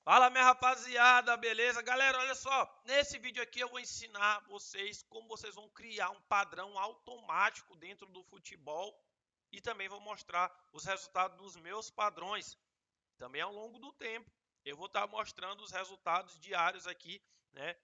Fala, minha rapaziada, beleza? Galera, olha só, nesse vídeo aqui eu vou ensinar vocês como vocês vão criar um padrão automático dentro do futebol e também vou mostrar os resultados dos meus padrões. Também ao longo do tempo, eu vou estar mostrando os resultados diários aqui, né,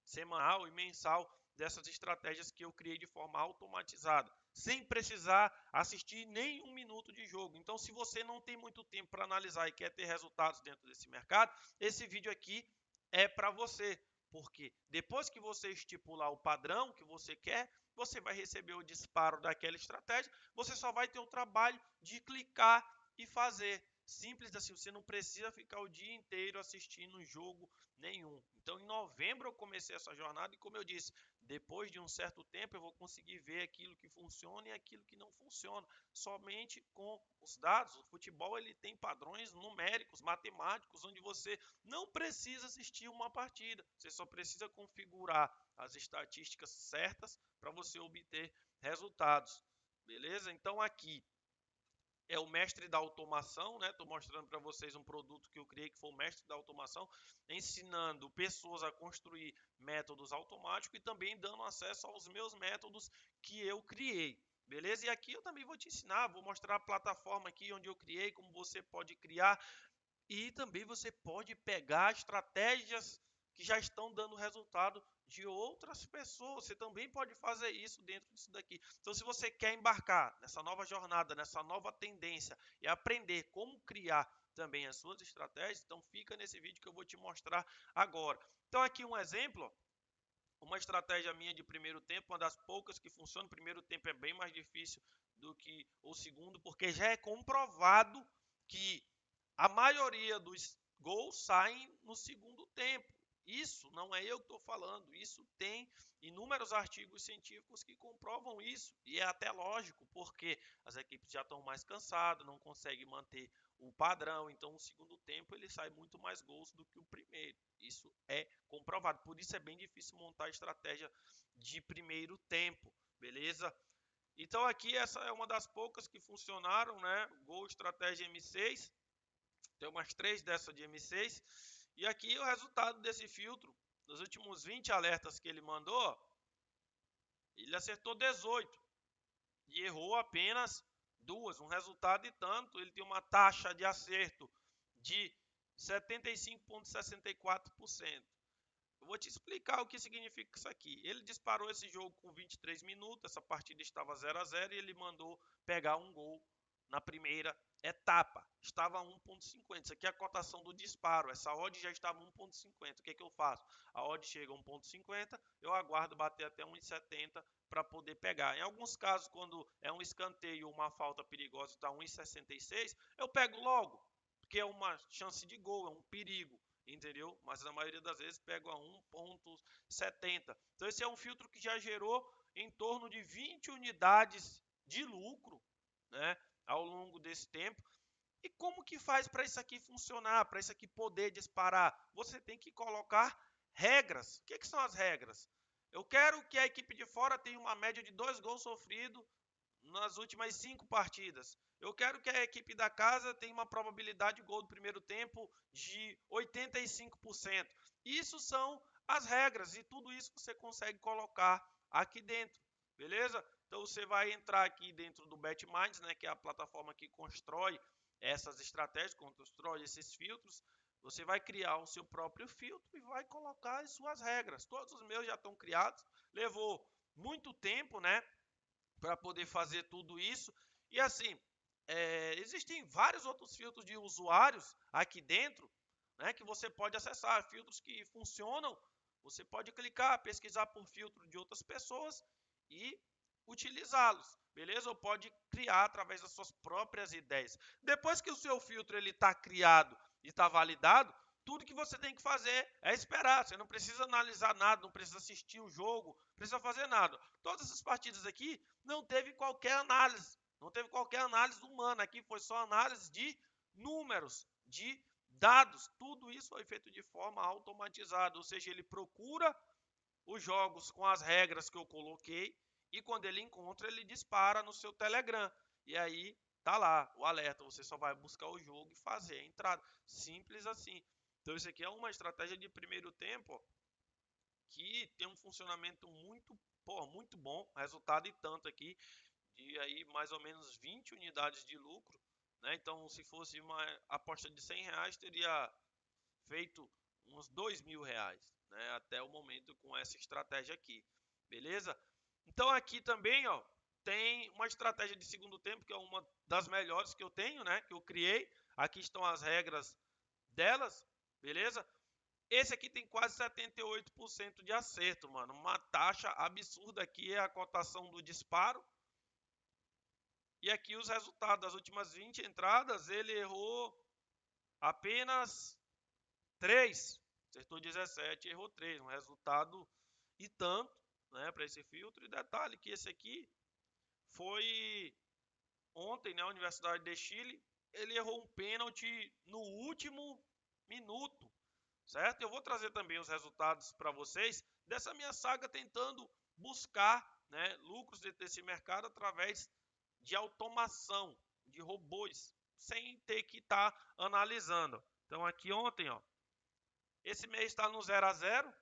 semanal e mensal dessas estratégias que eu criei de forma automatizada, sem precisar assistir nem um minuto de jogo. Então, se você não tem muito tempo para analisar e quer ter resultados dentro desse mercado, esse vídeo aqui é para você, porque depois que você estipular o padrão que você quer, você vai receber o disparo daquela estratégia, você só vai ter o trabalho de clicar e fazer. Simples assim, você não precisa ficar o dia inteiro assistindo jogo nenhum. Então, em novembro eu comecei essa jornada e, como eu disse, depois de um certo tempo eu vou conseguir ver aquilo que funciona e aquilo que não funciona, somente com os dados. O futebol ele tem padrões numéricos, matemáticos, onde você não precisa assistir uma partida, você só precisa configurar as estatísticas certas para você obter resultados. Beleza? Então aqui é o mestre da automação, né? Estou mostrando para vocês um produto que eu criei que foi o mestre da automação, ensinando pessoas a construir métodos automáticos e também dando acesso aos meus métodos que eu criei. Beleza? E aqui eu também vou te ensinar, vou mostrar a plataforma aqui onde eu criei, como você pode criar e também você pode pegar estratégias que já estão dando resultado de outras pessoas. Você também pode fazer isso dentro disso daqui. Então, se você quer embarcar nessa nova jornada, nessa nova tendência e aprender como criar também as suas estratégias, então fica nesse vídeo que eu vou te mostrar agora. Então, aqui um exemplo, uma estratégia minha de primeiro tempo, uma das poucas que funciona. O primeiro tempo é bem mais difícil do que o segundo, porque já é comprovado que a maioria dos gols saem no segundo tempo. Isso não é eu que estou falando, isso tem inúmeros artigos científicos que comprovam isso. E é até lógico, porque as equipes já estão mais cansadas, não conseguem manter o padrão, então o segundo tempo ele sai muito mais gols do que o primeiro. Isso é comprovado, por isso é bem difícil montar estratégia de primeiro tempo, beleza? Então aqui essa é uma das poucas que funcionaram, né? Gol estratégia M6, tem umas 3 dessa de M6. E aqui o resultado desse filtro, nos últimos 20 alertas que ele mandou, ele acertou 18 e errou apenas 2. Um resultado e tanto, ele tem uma taxa de acerto de 75,64%. Eu vou te explicar o que significa isso aqui. Ele disparou esse jogo com 23 minutos, essa partida estava 0-0 e ele mandou pegar um gol na primeira etapa. Estava 1,50. Isso aqui é a cotação do disparo. Essa odd já estava 1,50. O que eu faço? A odd chega a 1,50, eu aguardo bater até 1,70 para poder pegar. Em alguns casos, quando é um escanteio ou uma falta perigosa está 1,66, eu pego logo, porque é uma chance de gol, é um perigo, entendeu? Mas na maioria das vezes pego a 1,70. Então esse é um filtro que já gerou em torno de 20 unidades de lucro, né, ao longo desse tempo. E como que faz para isso aqui funcionar, para isso aqui poder disparar? Você tem que colocar regras. O que são as regras? Eu quero que a equipe de fora tenha uma média de 2 gols sofridos nas últimas 5 partidas. Eu quero que a equipe da casa tenha uma probabilidade de gol do primeiro tempo de 85%. Isso são as regras e tudo isso você consegue colocar aqui dentro, beleza? Então você vai entrar aqui dentro do BetMinds, né, que é a plataforma que constrói essas estratégias, constrói esses filtros. Você vai criar o seu próprio filtro e vai colocar as suas regras. Todos os meus já estão criados. Levou muito tempo, né, para poder fazer tudo isso. E assim, existem vários outros filtros de usuários aqui dentro, né, que você pode acessar, filtros que funcionam. Você pode clicar, pesquisar por filtro de outras pessoas e utilizá-los, beleza? Ou pode criar através das suas próprias ideias. Depois que o seu filtro ele está criado e está validado, tudo que você tem que fazer é esperar. Você não precisa analisar nada, não precisa assistir o jogo, não precisa fazer nada. Todas essas partidas aqui não teve qualquer análise, não teve qualquer análise humana. Aqui foi só análise de números, de dados. Tudo isso foi feito de forma automatizada, ou seja, ele procura os jogos com as regras que eu coloquei e quando ele encontra, ele dispara no seu Telegram. E aí tá lá o alerta, você só vai buscar o jogo e fazer a entrada. Simples assim. Então isso aqui é uma estratégia de primeiro tempo, ó, que tem um funcionamento muito bom, resultado e tanto aqui, de aí mais ou menos 20 unidades de lucro, né? Então se fosse uma aposta de R$ 100, teria feito uns R$ 2.000, né? Até o momento com essa estratégia aqui, beleza? Então aqui também, ó, tem uma estratégia de segundo tempo, que é uma das melhores que eu tenho, né? Que eu criei. Aqui estão as regras delas, beleza? Esse aqui tem quase 78% de acerto, mano. Uma taxa absurda aqui é a cotação do disparo. E aqui os resultados das últimas 20 entradas, ele errou apenas 3. Acertou 17, errou 3. Um resultado e tanto, né, para esse filtro. E detalhe que esse aqui foi ontem, né, a Universidade de Chile, ele errou um pênalti no último minuto, certo? Eu vou trazer também os resultados para vocês dessa minha saga tentando buscar, né, lucros desse mercado através de automação, de robôs, sem ter que estar analisando. Então aqui ontem, ó, esse mês está no 0 a 0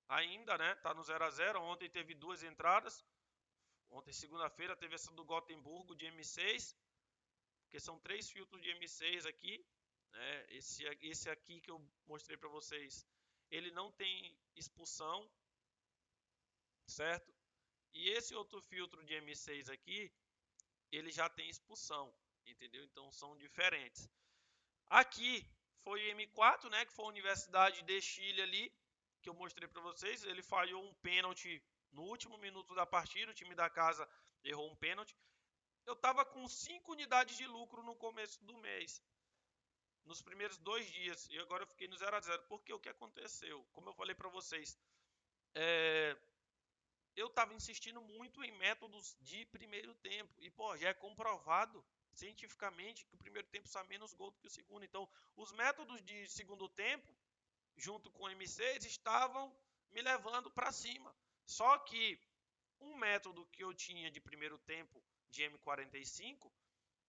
ainda, né? Está no 0 a 0. Ontem teve duas entradas. Ontem, segunda-feira, teve essa do Gotemburgo de M6, porque são 3 filtros de M6 aqui, né? Esse aqui que eu mostrei para vocês, ele não tem expulsão, certo? E esse outro filtro de M6 aqui, ele já tem expulsão, entendeu? Então são diferentes. Aqui foi o M4, né, que foi a Universidade de Chile ali, que eu mostrei para vocês. Ele falhou um pênalti no último minuto da partida, o time da casa errou um pênalti. Eu estava com 5 unidades de lucro no começo do mês, nos primeiros 2 dias, e agora eu fiquei no 0 a 0. Porque o que aconteceu? Como eu falei para vocês, eu estava insistindo muito em métodos de primeiro tempo, e pô, já é comprovado cientificamente que o primeiro tempo sai menos gol do que o segundo. Então, os métodos de segundo tempo, junto com o M6, estavam me levando para cima. Só que um método que eu tinha de primeiro tempo de M45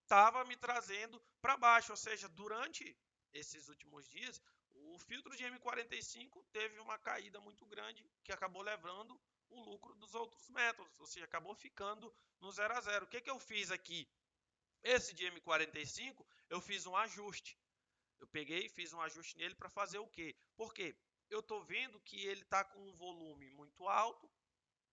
estava me trazendo para baixo, ou seja, durante esses últimos dias, o filtro de M45 teve uma caída muito grande que acabou levando o lucro dos outros métodos, ou seja, acabou ficando no 0 a 0. O que eu fiz aqui? Esse de M45, eu fiz um ajuste. Eu peguei e fiz um ajuste nele para fazer o quê? Porque eu estou vendo que ele está com um volume muito alto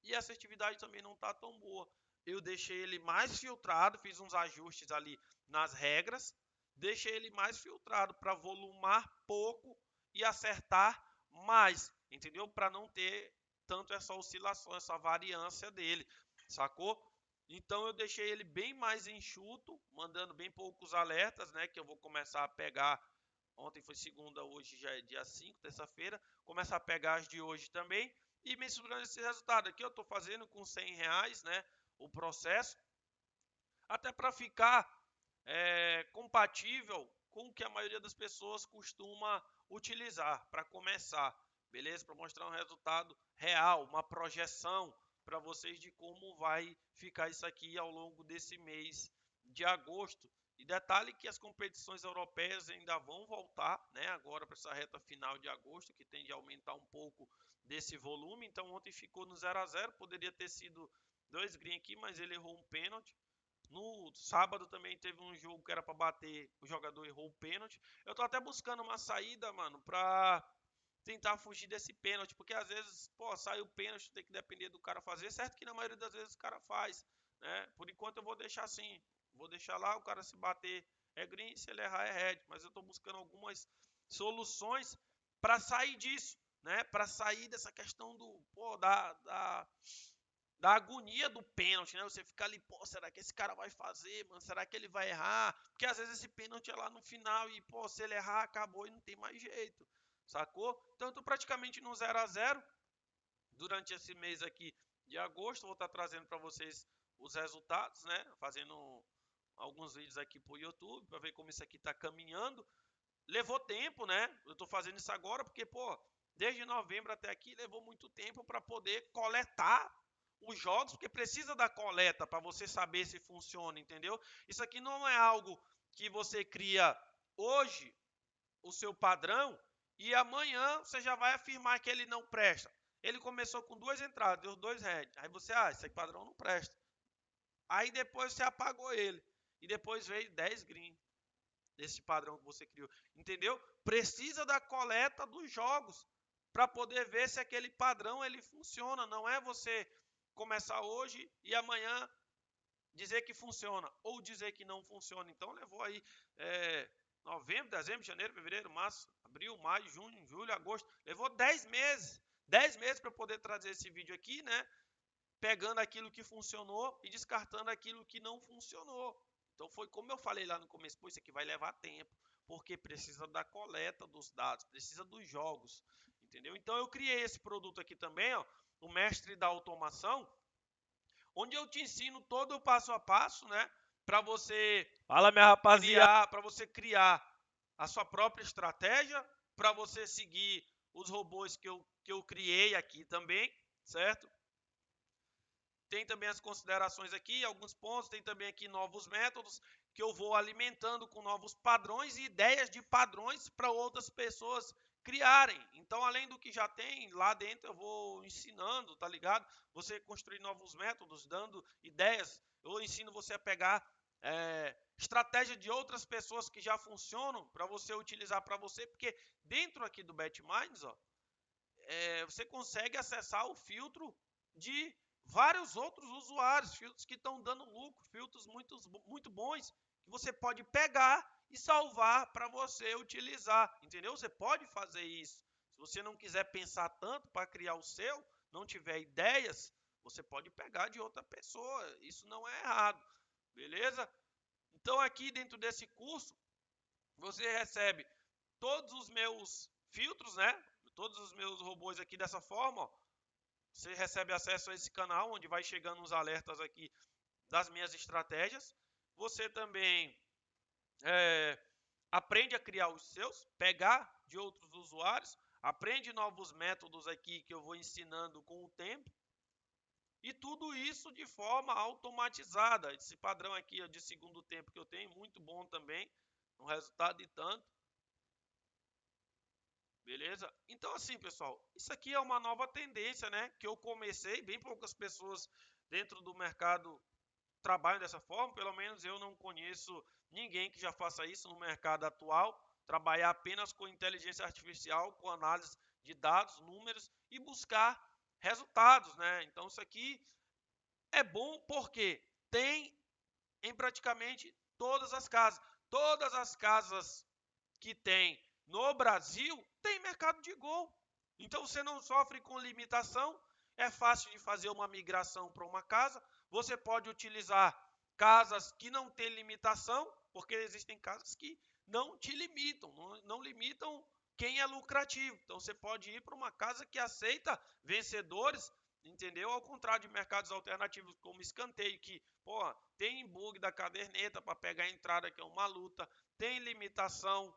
e a assertividade também não está tão boa. Eu deixei ele mais filtrado, fiz uns ajustes ali nas regras, deixei ele mais filtrado para volumar pouco e acertar mais, entendeu? Para não ter tanto essa oscilação, essa variância dele, sacou? Então eu deixei ele bem mais enxuto, mandando bem poucos alertas, né? Que eu vou começar a pegar. Ontem foi segunda, hoje já é dia 5, terça-feira. Começar a pegar as de hoje também e mensurando esse resultado. Aqui eu estou fazendo com R$ 100, né? O processo, até para ficar compatível com o que a maioria das pessoas costuma utilizar para começar, beleza? Para mostrar um resultado real, uma projeção para vocês de como vai ficar isso aqui ao longo desse mês de agosto. E detalhe que as competições europeias ainda vão voltar, né, agora para essa reta final de agosto, que tende a aumentar um pouco desse volume. Então ontem ficou no 0 a 0, poderia ter sido 2 green aqui, mas ele errou um pênalti. No sábado também teve um jogo que era para bater, o jogador errou o pênalti. Eu tô até buscando uma saída, mano, pra tentar fugir desse pênalti, porque às vezes, pô, sai o pênalti, tem que depender do cara fazer, certo que na maioria das vezes o cara faz, né? Por enquanto eu vou deixar assim, vou deixar lá, o cara se bater é green, se ele errar é red, mas eu tô buscando algumas soluções para sair disso, né? Para sair dessa questão do, pô, da agonia do pênalti, né? Você fica ali, pô, será que esse cara vai fazer, mano? Será que ele vai errar? Porque às vezes esse pênalti é lá no final e, pô, se ele errar, acabou e não tem mais jeito, sacou? Então eu tô praticamente no 0 a 0 durante esse mês aqui de agosto. Vou estar trazendo para vocês os resultados, né? Fazendo alguns vídeos aqui pro YouTube para ver como isso aqui tá caminhando. Levou tempo, né? Eu tô fazendo isso agora porque, pô, desde novembro até aqui levou muito tempo para poder coletar os jogos, porque precisa da coleta para você saber se funciona, entendeu? Isso aqui não é algo que você cria hoje, o seu padrão, e amanhã você já vai afirmar que ele não presta. Ele começou com 2 entradas, deu 2 head. Aí você, esse padrão não presta. Aí depois você apagou ele. E depois veio 10 green desse padrão que você criou. Entendeu? Precisa da coleta dos jogos para poder ver se aquele padrão ele funciona. Não é você começar hoje e amanhã dizer que funciona ou dizer que não funciona. Então levou aí novembro, dezembro, janeiro, fevereiro, março, abril, maio, junho, julho, agosto. Levou 10 meses. 10 meses para poder trazer esse vídeo aqui, né? Pegando aquilo que funcionou e descartando aquilo que não funcionou. Então foi como eu falei lá no começo, pô, isso aqui vai levar tempo, porque precisa da coleta dos dados, precisa dos jogos, entendeu? Então eu criei esse produto aqui também, ó, o Mestre da Automação, onde eu te ensino todo o passo a passo, né, para você Fala, minha rapaziada. para você criar a sua própria estratégia, para você seguir os robôs que eu criei aqui também, certo? Tem também as considerações aqui, alguns pontos, tem também aqui novos métodos que eu vou alimentando com novos padrões e ideias de padrões para outras pessoas criarem. Então, além do que já tem lá dentro, eu vou ensinando, tá ligado? Você construir novos métodos, dando ideias. Eu ensino você a pegar estratégia de outras pessoas que já funcionam para você utilizar para você, porque dentro aqui do BetMinds, ó, você consegue acessar o filtro de vários outros usuários, filtros que estão dando lucro, filtros muito bons, que você pode pegar e salvar para você utilizar, entendeu? Você pode fazer isso. Se você não quiser pensar tanto para criar o seu, não tiver ideias, você pode pegar de outra pessoa, isso não é errado, beleza? Então aqui dentro desse curso, você recebe todos os meus filtros, né? Todos os meus robôs aqui dessa forma, ó. Você recebe acesso a esse canal, onde vai chegando os alertas aqui das minhas estratégias. Você também aprende a criar os seus, pegar de outros usuários, aprende novos métodos aqui que eu vou ensinando com o tempo. E tudo isso de forma automatizada. Esse padrão aqui de segundo tempo que eu tenho, muito bom também, um resultado de tanto. Beleza? Então, assim, pessoal, isso aqui é uma nova tendência, né? Que eu comecei, bem poucas pessoas dentro do mercado trabalham dessa forma, pelo menos eu não conheço ninguém que já faça isso no mercado atual, trabalhar apenas com inteligência artificial, com análise de dados, números e buscar resultados, né? Então, isso aqui é bom porque tem em praticamente todas as casas. Todas as casas que tem no Brasil tem mercado de gol. Então você não sofre com limitação, é fácil de fazer uma migração para uma casa. Você pode utilizar casas que não têm limitação, porque existem casas que não te limitam, não limitam quem é lucrativo. Então você pode ir para uma casa que aceita vencedores, entendeu? Ao contrário de mercados alternativos como escanteio, que tem bug da caderneta para pegar a entrada, que é uma luta, tem limitação,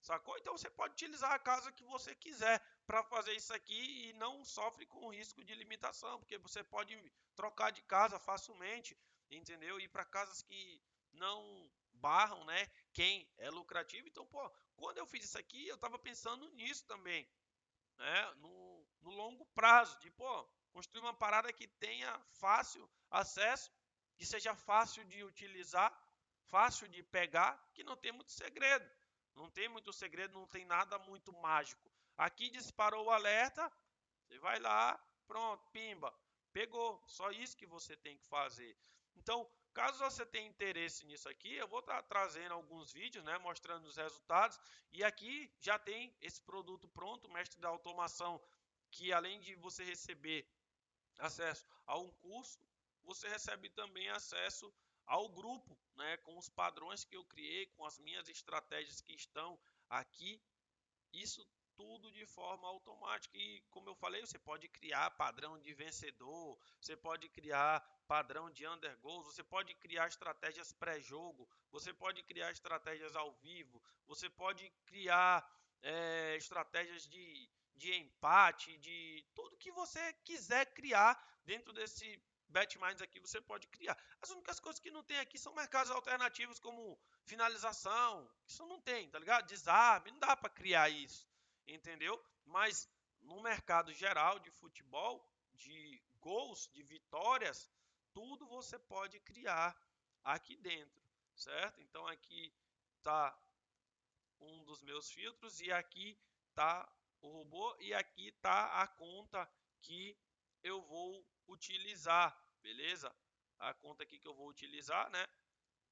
sacou? Então você pode utilizar a casa que você quiser para fazer isso aqui e não sofre com o risco de limitação, porque você pode trocar de casa facilmente, entendeu? Ir para casas que não barram, né? Quem é lucrativo. Então, quando eu fiz isso aqui, eu estava pensando nisso também, né? No longo prazo, de construir uma parada que tenha fácil acesso, que seja fácil de utilizar, fácil de pegar, que não tem muito segredo. Não tem muito segredo, não tem nada muito mágico. Aqui disparou o alerta, você vai lá, pronto, pimba, pegou. Só isso que você tem que fazer. Então, caso você tenha interesse nisso aqui, eu vou estar trazendo alguns vídeos, né, mostrando os resultados. E aqui já tem esse produto pronto, o Mestre da Automação, que além de você receber acesso a um curso, você recebe também acesso ao grupo, né, com os padrões que eu criei, com as minhas estratégias que estão aqui. Isso tudo de forma automática. E como eu falei, você pode criar padrão de vencedor, você pode criar padrão de undergoals, você pode criar estratégias pré-jogo, você pode criar estratégias ao vivo, você pode criar estratégias de empate, de tudo que você quiser criar dentro desse BetMinds aqui, você pode criar. As únicas coisas que não tem aqui são mercados alternativos como finalização, isso não tem, tá ligado? Desarme, não dá para criar isso, entendeu? Mas no mercado geral de futebol, de gols, de vitórias, tudo você pode criar aqui dentro, certo? Então aqui tá um dos meus filtros e aqui tá o robô e aqui tá a conta que eu vou utilizar, beleza? A conta aqui que eu vou utilizar, né,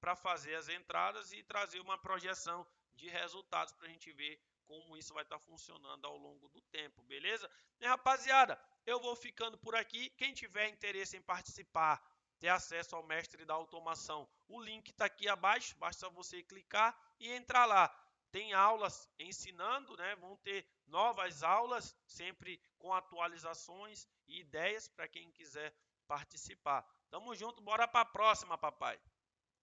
para fazer as entradas e trazer uma projeção de resultados para a gente ver como isso vai estar funcionando ao longo do tempo, beleza? E rapaziada, eu vou ficando por aqui. Quem tiver interesse em participar, ter acesso ao mestre da automação, o link está aqui abaixo, basta você clicar e entrar lá. Tem aulas ensinando, né? Vão ter novas aulas, sempre com atualizações e ideias para quem quiser participar. Tamo junto, bora para a próxima, papai.